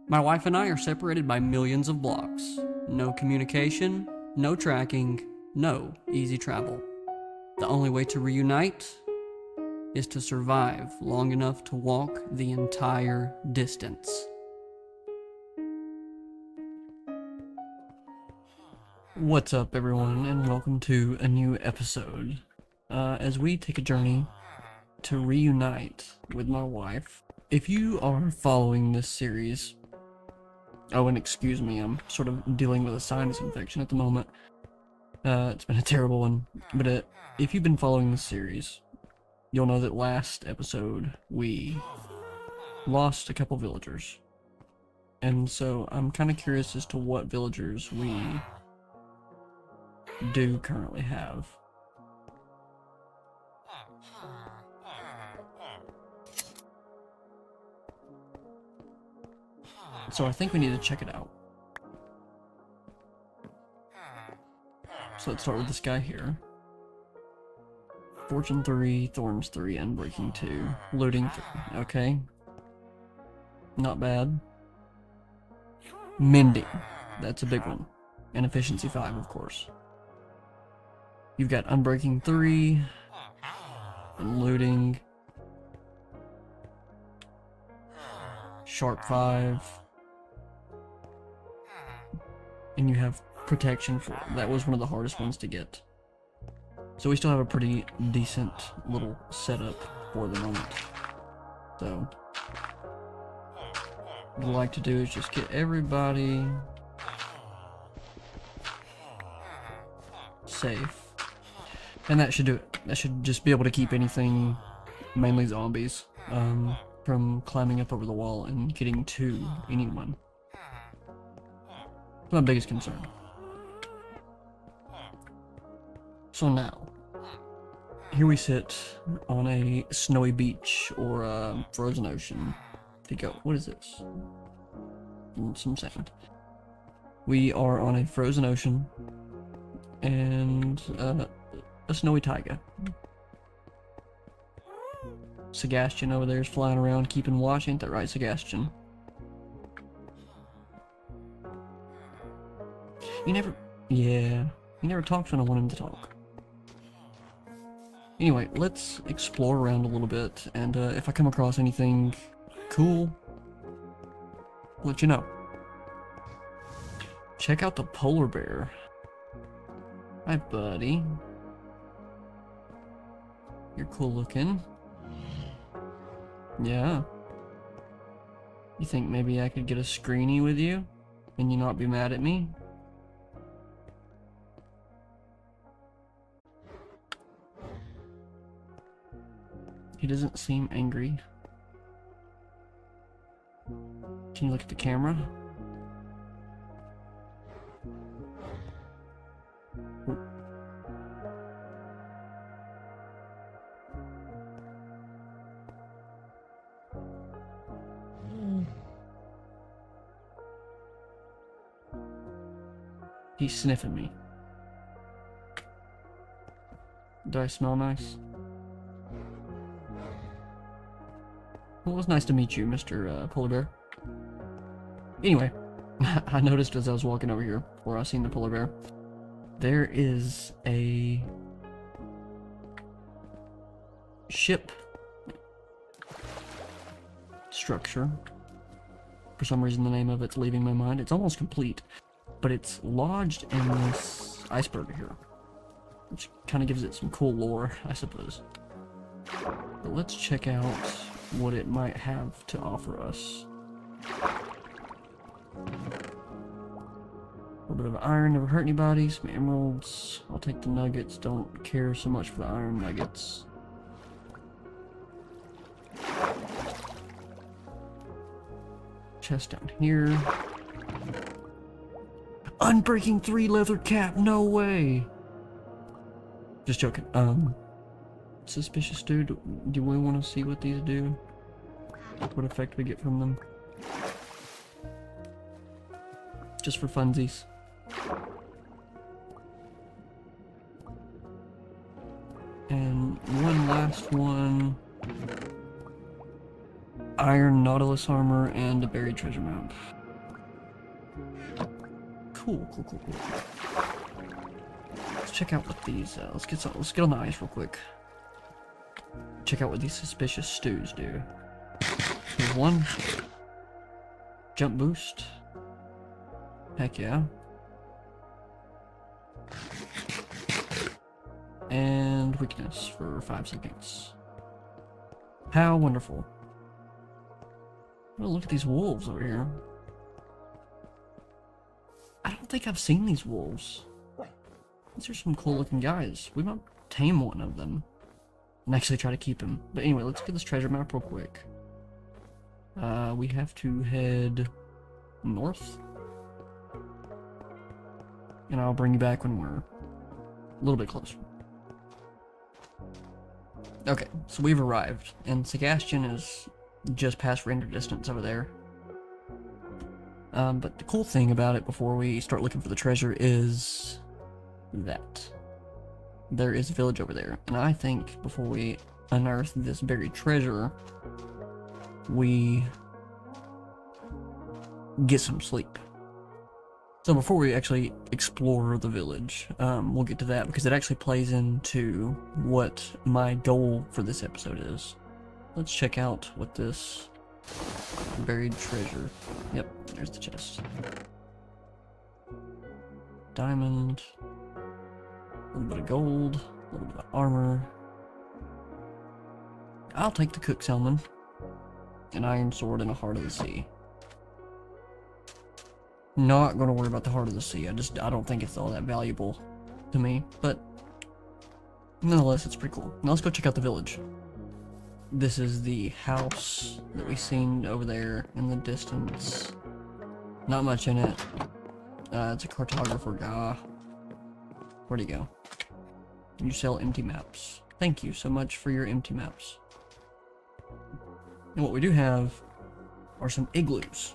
My wife and I are separated by millions of blocks. No communication, no tracking, no easy travel. The only way to reunite is to survive long enough to walk the entire distance. What's up, everyone, and welcome to a new episode. As we take a journey to reunite with my wife. If you are following this series, oh, and excuse me, I'm sort of dealing with a sinus infection at the moment. It's been a terrible one, but if you've been following this series, you'll know that last episode we lost a couple villagers. And so I'm kind of curious as to what villagers we do currently have. So I think we need to check it out. So let's start with this guy here. Fortune 3, Thorns 3, Unbreaking 2, Looting 3. Okay. Not bad. Mending. That's a big one. And Efficiency 5, of course. You've got Unbreaking 3, and Looting. Sharp 5. And you have Protection 4. That was one of the hardest ones to get. So we still have a pretty decent little setup for the moment. So what I'd like to do is just get everybody safe. And that should do it. That should just be able to keep anything, mainly zombies, from climbing up over the wall and getting to anyone. That's my biggest concern. So now, here we sit on a snowy beach or a frozen ocean. What is this? Some sound. We are on a frozen ocean and a snowy taiga. Sebastian over there is flying around keeping watch. Ain't that right, Sebastian? He never talks when I want him to talk. Anyway, let's explore around a little bit, and if I come across anything cool, I'll let you know. Check out the polar bear. Hi, buddy. You're cool looking. Yeah. You think maybe I could get a screeny with you, and you not be mad at me? He doesn't seem angry. Can you look at the camera? He's sniffing me. Do I smell nice? Well, it was nice to meet you, Mr. Polar Bear. Anyway, I noticed as I was walking over here, before I seen the polar bear, there is a ship structure. For some reason, the name of it's leaving my mind. It's almost complete, but it's lodged in this iceberg here, which kind of gives it some cool lore, I suppose. But let's check out what it might have to offer us. A little bit of iron, never hurt anybody. Some emeralds. I'll take the nuggets. Don't care so much for the iron nuggets. Chest down here. Unbreaking 3 leather cap. No way. Just joking. Suspicious dude. Do we want to see what these do? What effect we get from them? Just for funsies. And one last one. iron nautilus armor and a buried treasure map. Cool. Let's check out what these, let's get on the ice real quick. Check out what these suspicious stews do. Here's one. Jump boost. Heck yeah. And weakness for 5 seconds. How wonderful. Oh, look at these wolves over here. I don't think I've seen these wolves. These are some cool looking guys. We might tame one of them and actually try to keep him. But anyway, let's get this treasure map real quick. We have to head north. And I'll bring you back when we're a little bit closer. Okay, so we've arrived, and Sebastian is just past render distance over there. But the cool thing about it before we start looking for the treasure is that there is a village over there. And I think before we unearth this buried treasure, we get some sleep. So before we actually explore the village, we'll get to that because it actually plays into what my goal for this episode is. Let's check out what this buried treasure. Yep, there's the chest. Diamond, a little bit of gold, a little bit of armor. I'll take the cooked salmon, an iron sword, and a heart of the sea. Not gonna worry about the heart of the sea. I don't think it's all that valuable to me, but nonetheless, it's pretty cool. Now let's go check out the village. This is the house that we've seen over there in the distance. Not much in it. It's a cartographer guy. Where'd he go? You sell empty maps. Thank you so much for your empty maps. And what we do have are some igloos.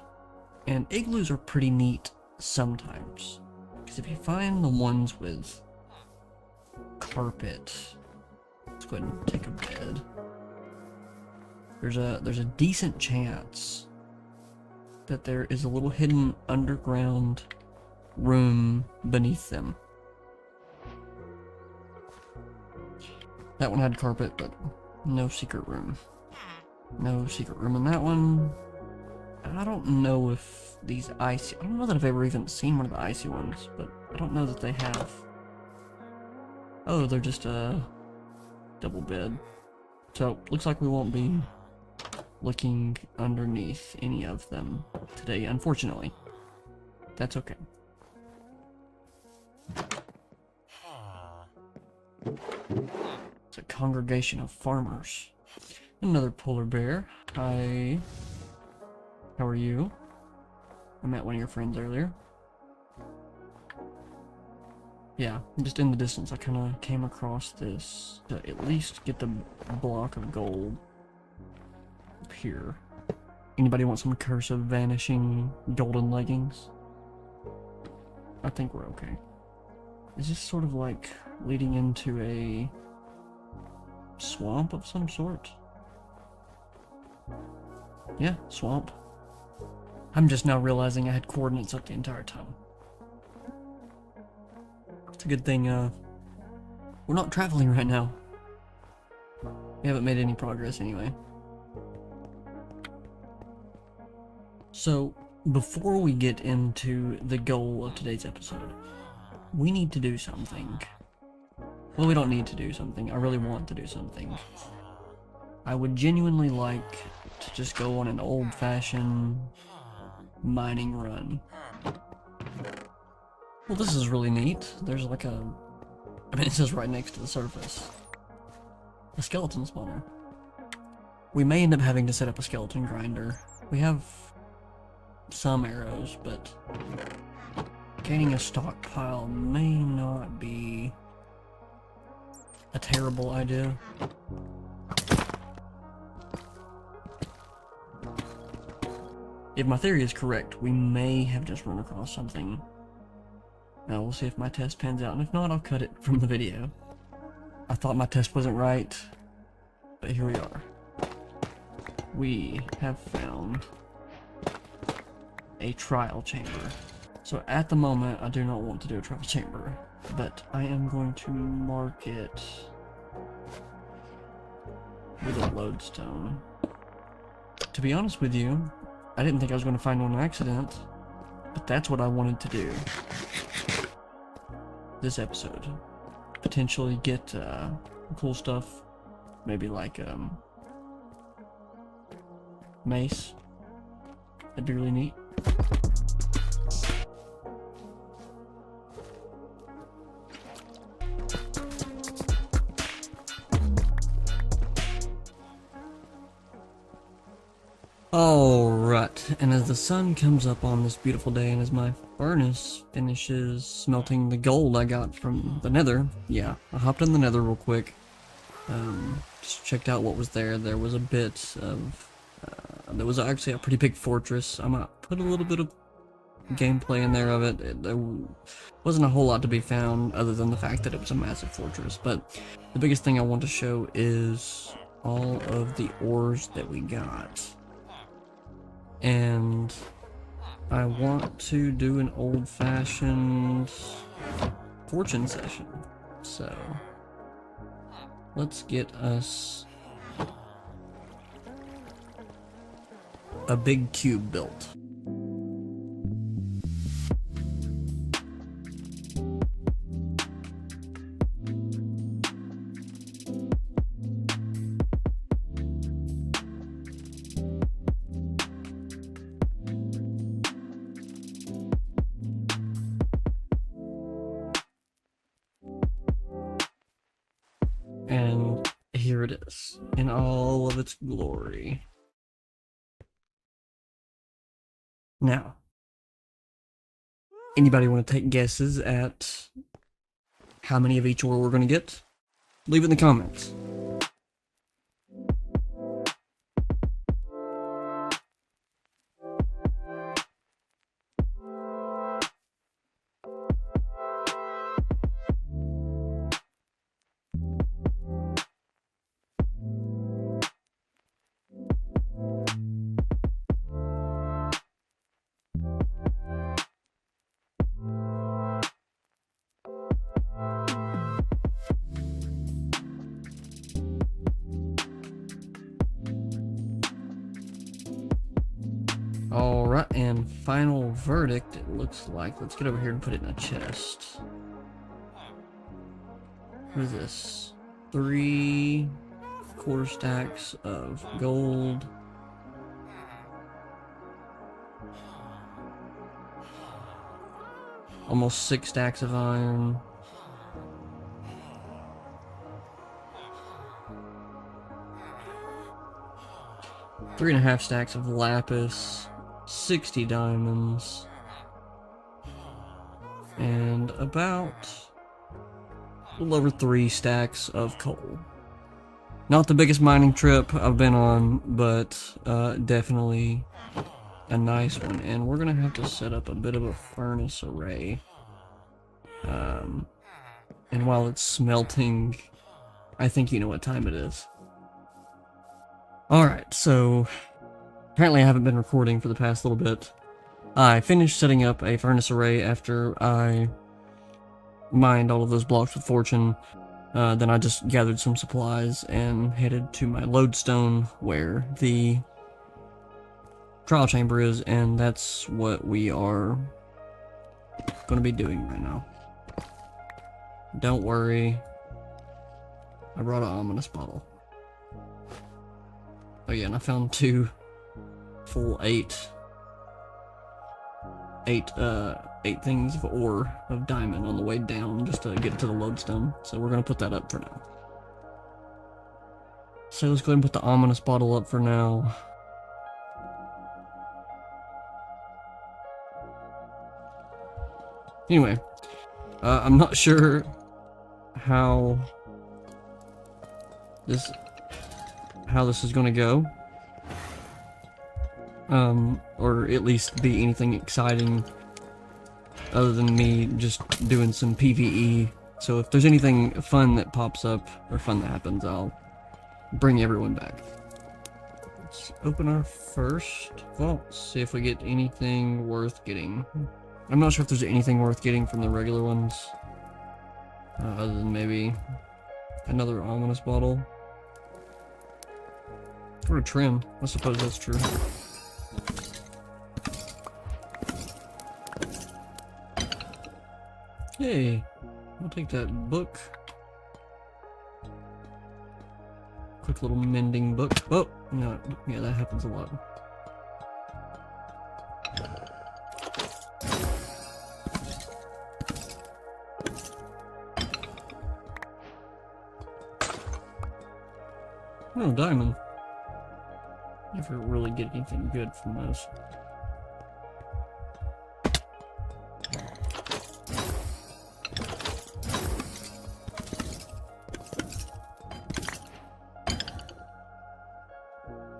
And igloos are pretty neat sometimes. Because if you find the ones with carpet, let's go ahead and take a bed. There's a decent chance that there is a little hidden underground room beneath them. That one had carpet, but no secret room. No secret room in that one. I don't know if these icy... I don't know that I've ever even seen one of the icy ones, but I don't know that they have. Oh, they're just a double bed. So, looks like we won't be looking underneath any of them today, unfortunately. That's okay. It's a congregation of farmers. Another polar bear. Hi. How are you? I met one of your friends earlier. Yeah, just in the distance I kind of came across this to at least get the block of gold up here. Anybody want some Curse of Vanishing golden leggings? I think we're okay. Is this sort of like leading into a swamp of some sort? Yeah, swamp. I'm just now realizing I had coordinates up the entire time. It's a good thing, we're not traveling right now. We haven't made any progress anyway. So, before we get into the goal of today's episode, we need to do something. Well, we don't need to do something. I really want to do something. I would genuinely like to just go on an old-fashioned mining run. Well, this is really neat. There's like a... I mean, it says right next to the surface. A skeleton spawner. We may end up having to set up a skeleton grinder. We have some arrows, but gaining a stockpile may not be a terrible idea. If my theory is correct, we may have just run across something. Now we'll see if my test pans out, and if not, I'll cut it from the video. I thought my test wasn't right, but here we are. we have found a trial chamber. So at the moment, I do not want to do a trial chamber, but I am going to mark it with a lodestone. To be honest with you, I didn't think I was going to find one on accident, but that's what I wanted to do this episode. Potentially get cool stuff, maybe like mace. That'd be really neat. Alright, and as the sun comes up on this beautiful day, and as my furnace finishes smelting the gold I got from the nether, yeah, I hopped in the nether real quick, just checked out what was there. There was a bit of, there was actually a pretty big fortress. I might put a little bit of gameplay in there of it. There wasn't a whole lot to be found other than the fact that it was a massive fortress, but the biggest thing I want to show is all of the ores that we got. And I want to do an old-fashioned fortune session. So let's get us a big cube built. And here it is, in all of its glory. Now, anybody want to take guesses at how many of each ore we're going to get? Leave it in the comments. Alright, and final verdict, it looks like. Let's get over here and put it in a chest. What is this? 3 quarter stacks of gold. Almost 6 stacks of iron. Three and a half stacks of lapis. 60 diamonds, and about a little over 3 stacks of coal. Not the biggest mining trip I've been on, but definitely a nice one. And we're gonna have to set up a bit of a furnace array. And while it's smelting, I think you know what time it is. Alright, so apparently I haven't been recording for the past little bit. I finished setting up a furnace array after I mined all of those blocks with fortune. Then I just gathered some supplies and headed to my lodestone where the trial chamber is, and that's what we are going to be doing right now. Don't worry, I brought an ominous bottle. Oh yeah, and I found 2 full 8 things of ore of diamond on the way down just to get to the lodestone. So we're gonna put that up for now. So let's go ahead and put the ominous bottle up for now. Anyway, I'm not sure how this is gonna go. Or at least be anything exciting other than me just doing some PvE. So if there's anything fun that pops up or fun that happens, I'll bring everyone back. Let's open our first vault, see if we get anything worth getting. I'm not sure if there's anything worth getting from the regular ones, other than maybe another ominous bottle. Or a trim, I suppose that's true. Hey, I'll take that book. Quick little mending book. Oh, no, yeah, that happens a lot. Oh, diamond. Never really get anything good from those.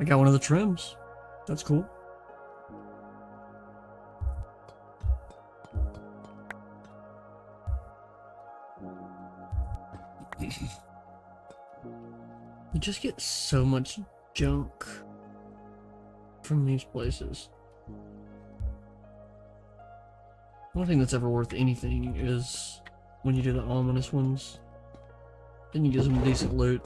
I got one of the trims. That's cool. You just get so much junk from these places. One thing that's ever worth anything is when you do the ominous ones. Then you get some decent loot.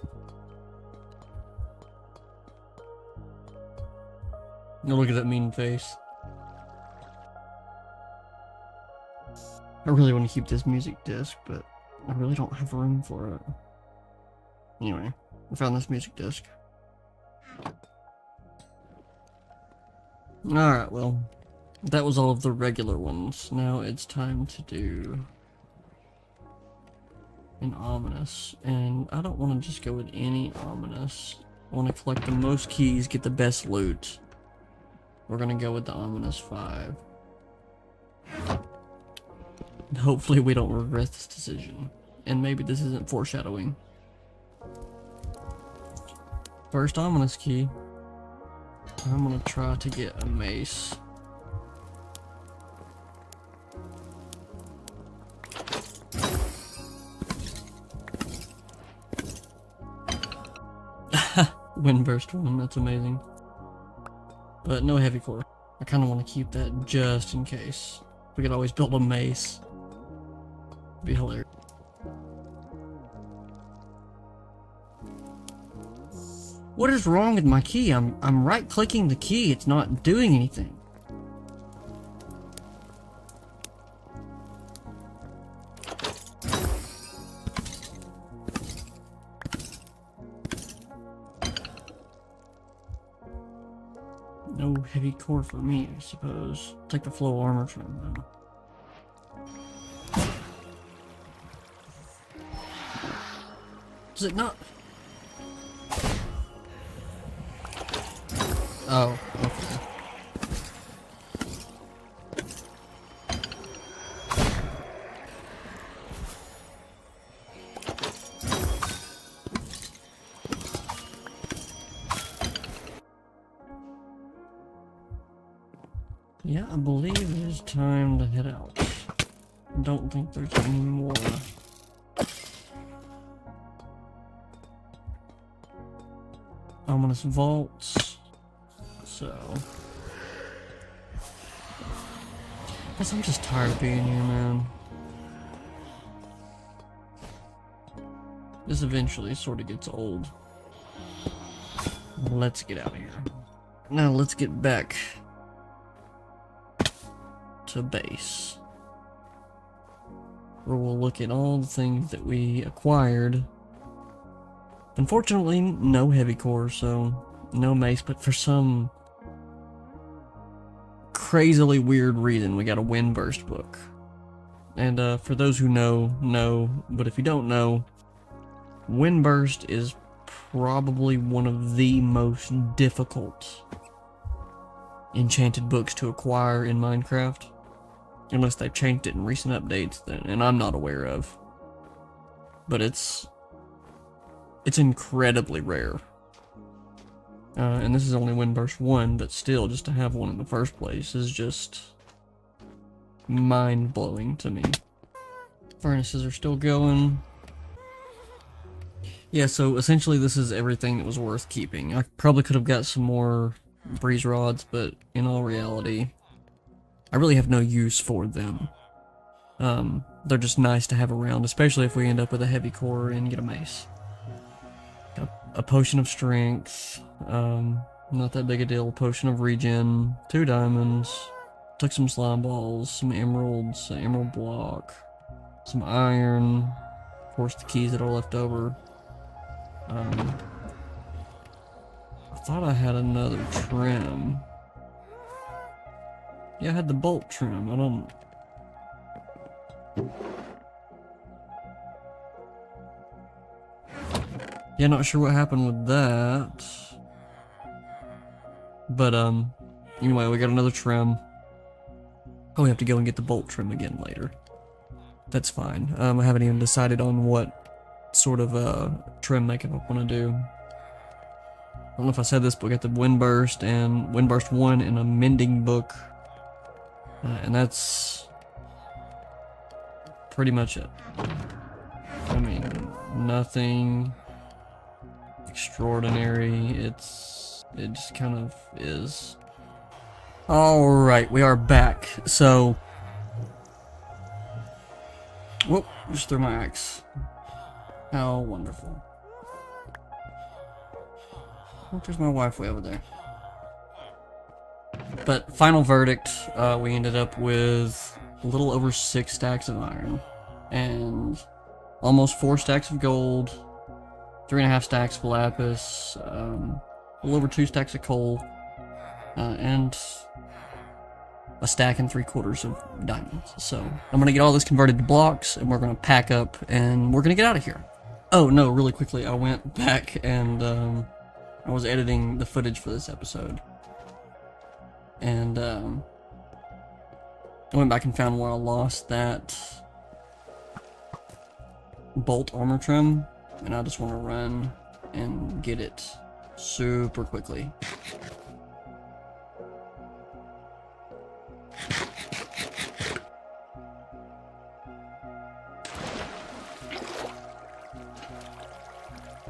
Now look at that mean face. I really want to keep this music disc, but I really don't have room for it. Anyway, I found this music disc. Alright, well, that was all of the regular ones. Now it's time to do an ominous. And I don't want to just go with any ominous. I want to collect the most keys, get the best loot. We're gonna go with the ominous 5. And hopefully we don't regret this decision. And maybe this isn't foreshadowing. First ominous key. I'm gonna try to get a mace. Windburst one, that's amazing. But no heavy core. I kind of want to keep that just in case. We could always build a mace. It'd be hilarious. What is wrong with my key? I'm right clicking the key, it's not doing anything. No heavy core for me, I suppose. Take the flow armor trim though. Does it not? Oh, okay. Yeah, I believe it is time to head out. I don't think there's any more. Ominous vaults. So, I guess I'm just tired of being here, man. This eventually sort of gets old. Let's get out of here. Now let's get back to base, where we'll look at all the things that we acquired. Unfortunately, no heavy core, so no mace, but for some crazily weird reason, we got a Windburst book. And for those who know, but if you don't know, Windburst is probably one of the most difficult enchanted books to acquire in Minecraft. Unless they've changed it in recent updates, and I'm not aware of. But it's incredibly rare. And this is only Windburst 1, but still, just to have one in the first place is just mind-blowing to me. Furnaces are still going. Yeah, so essentially this is everything that was worth keeping. I probably could have got some more breeze rods, but in all reality, I really have no use for them. They're just nice to have around, especially if we end up with a heavy core and get a mace. Got a potion of strength, not that big a deal, potion of regen, 2 diamonds, took some slime balls, some emeralds, an emerald block, some iron, of course the keys that are left over. I thought I had another trim. Yeah, I had the bolt trim. I don't. Yeah, not sure what happened with that. But, anyway, we got another trim. Oh, we have to go and get the bolt trim again later. That's fine. I haven't even decided on what sort of, trim makeup I want to do. I don't know if I said this, but we got the Windburst and Windburst 1 in a mending book. And that's pretty much it. I mean, nothing extraordinary. It just kind of is. Alright, we are back. So, whoop, just threw my axe. How wonderful. Oh, there's my wife way over there. But final verdict, we ended up with a little over 6 stacks of iron and almost 4 stacks of gold, 3.5 stacks of lapis, a little over 2 stacks of coal, and a stack and 3/4 of diamonds. So I'm gonna get all this converted to blocks, and we're gonna pack up, and we're gonna get out of here. Oh no, really quickly, I went back and I was editing the footage for this episode. And I went back and found where I lost that bolt armor trim, and I just want to run and get it super quickly.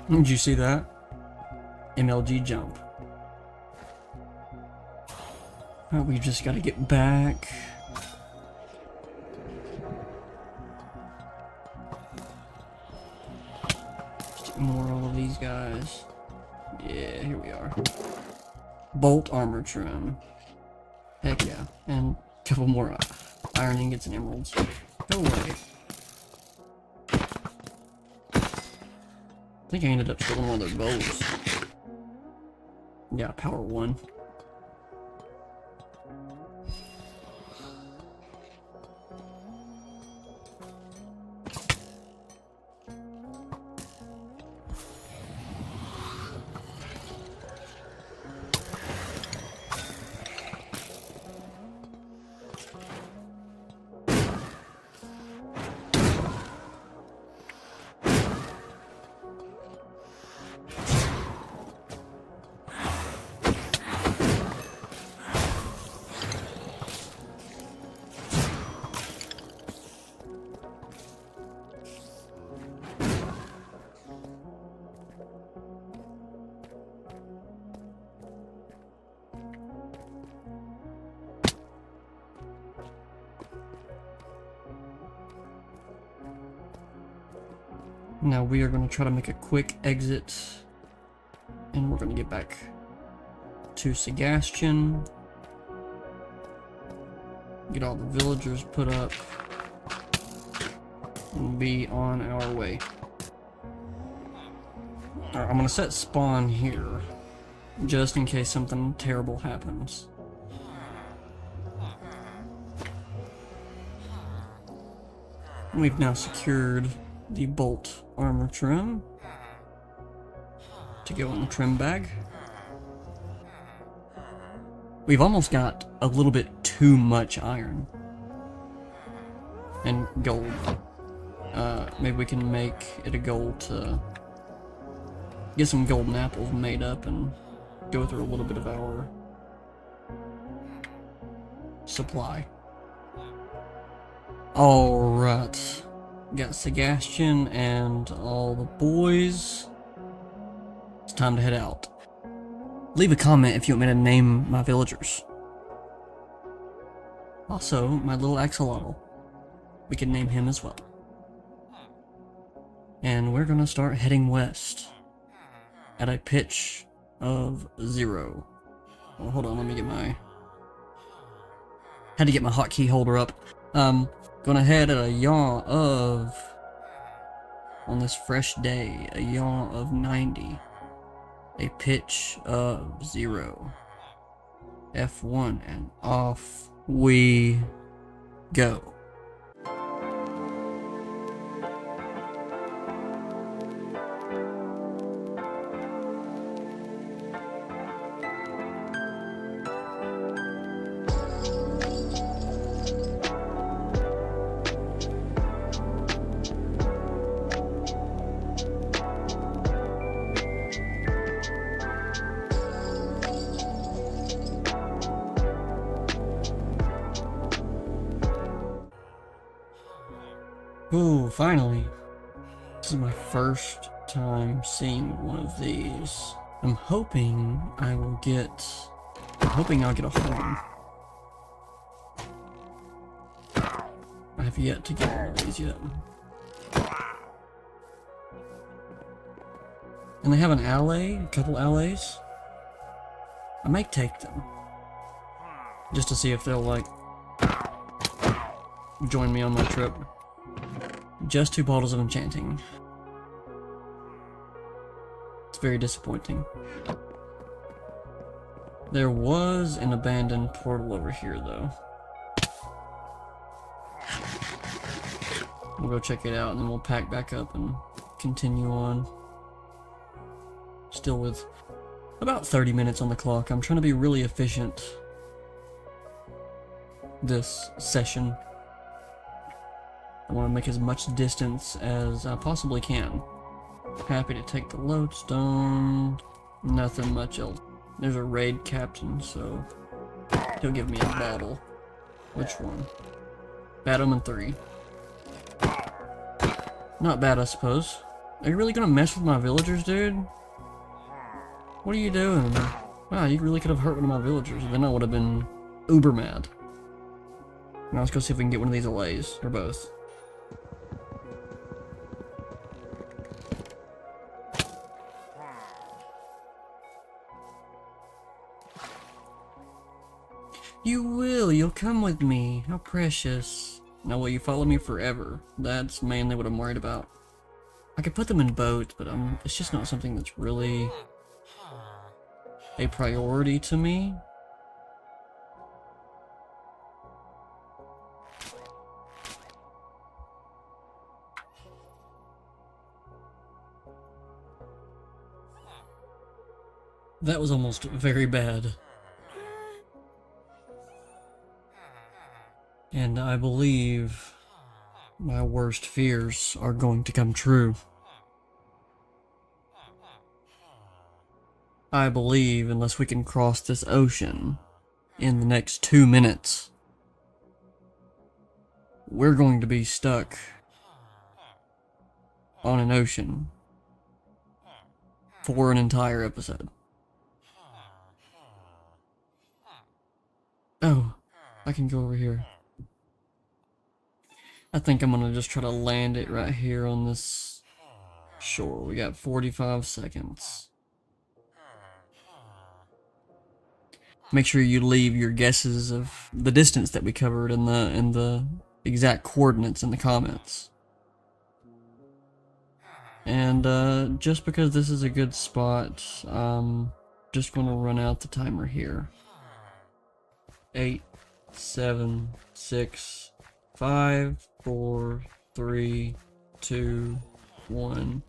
Did you see that? MLG jump. Oh, we just gotta get back. Just ignore all of these guys. Yeah, here we are. Bolt armor trim. Heck yeah. And a couple more iron ingots and emeralds. Go away. I think I ended up stealing one of their bows. Yeah, power 1. Now we are going to try to make a quick exit, and we're going to get back to Sebastian, get all the villagers put up, and be on our way. Alright, I'm going to set spawn here, just in case something terrible happens. We've now secured the bolt armor trim to go in the trim bag. We've almost got a little bit too much iron and gold. Maybe we can make it a goal to get some golden apples made up and go through a little bit of our supply. Alright. Got Sebastian and all the boys it's time to head out. Leave a comment if you want me to name my villagers. Also, my little axolotl. We can name him as well. And we're gonna start heading west at a pitch of 0. Well, hold on, let me get my... Had to get my hotkey holder up. Gonna head at a yaw of... On this fresh day, a yaw of 90. A pitch of 0. F1 and off we go. Ooh, finally. This is my first time seeing one of these. I'm hoping I'll get a horn. I have yet to get one of these yet. And they have an alley, a couple alleys. I might take them. Just to see if they'll, like, join me on my trip. Just 2 bottles of enchanting. It's very disappointing. There was an abandoned portal over here, though. We'll go check it out, and then we'll pack back up and continue on. Still with about 30 minutes on the clock. I'm trying to be really efficient this session. I want to make as much distance as I possibly can. Happy to take the lodestone. Nothing much else. There's a raid captain, so he'll give me a bottle. Which one? Bad Omen 3. Not bad, I suppose. Are you really gonna mess with my villagers, dude? What are you doing? Wow, you really could have hurt one of my villagers. Then I would have been uber mad. Now let's go see if we can get one of these allays, or both. You will, you'll come with me. How precious. Now will you follow me forever? That's mainly what I'm worried about. I could put them in boats, but it's just not something that's really a priority to me. That was almost very bad. And I believe my worst fears are going to come true. I believe unless we can cross this ocean in the next 2 minutes, we're going to be stuck on an ocean for an entire episode. Oh, I can go over here. I think I'm gonna just try to land it right here on this shore. We got 45 seconds. Make sure you leave your guesses of the distance that we covered and the exact coordinates in the comments. And just because this is a good spot, I'm just gonna run out the timer here. 8, 7, 6, 5, 4, 3, 2, 1,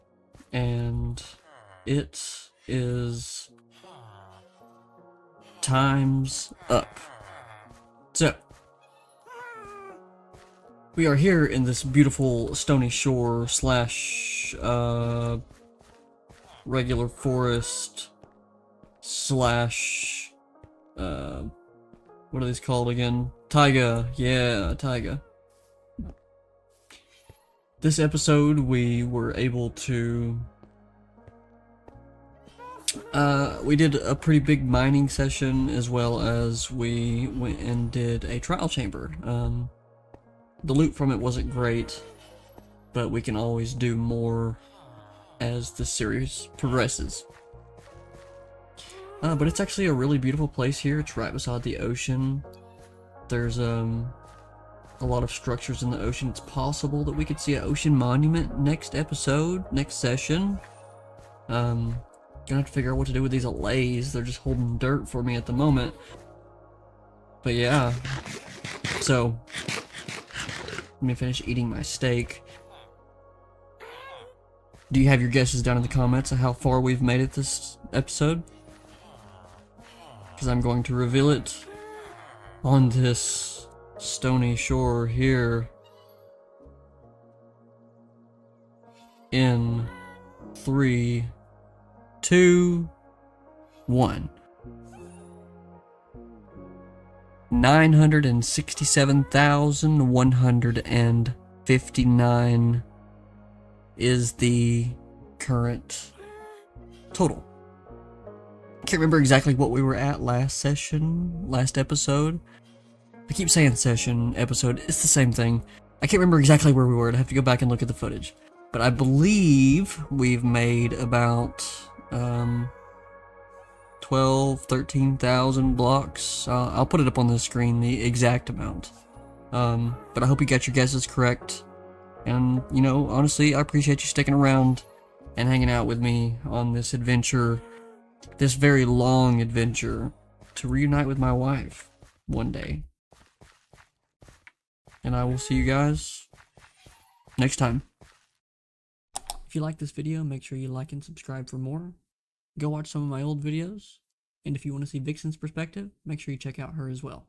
and it is time's up. So, we are here in this beautiful stony shore slash regular forest slash what are these called again? Taiga. Yeah, taiga. This episode we were able to We did a pretty big mining session, as well as we went and did a trial chamber. The loot from it wasn't great, but we can always do more as the series progresses. But it's actually a really beautiful place here. It's right beside the ocean. There's a lot of structures in the ocean. It's possible that we could see an ocean monument next episode, next session. Gonna have to figure out what to do with these allays. They're just holding dirt for me at the moment. But yeah. So, let me finish eating my steak. Do you have your guesses down in the comments of how far we've made it this episode? Because I'm going to reveal it on this stony shore here in 3, 2, 1. 967,159 is the current total. Can't remember exactly what we were at last episode. I keep saying session, episode, it's the same thing. I can't remember exactly where we were. I'd have to go back and look at the footage. But I believe we've made about 13,000 blocks. I'll put it up on the screen, the exact amount. But I hope you got your guesses correct. And, you know, honestly, I appreciate you sticking around and hanging out with me on this adventure, this very long adventure, to reunite with my wife one day. And I will see you guys next time. If you like this video, make sure you like and subscribe for more. Go watch some of my old videos. And if you want to see Vixen's perspective, make sure you check out her as well.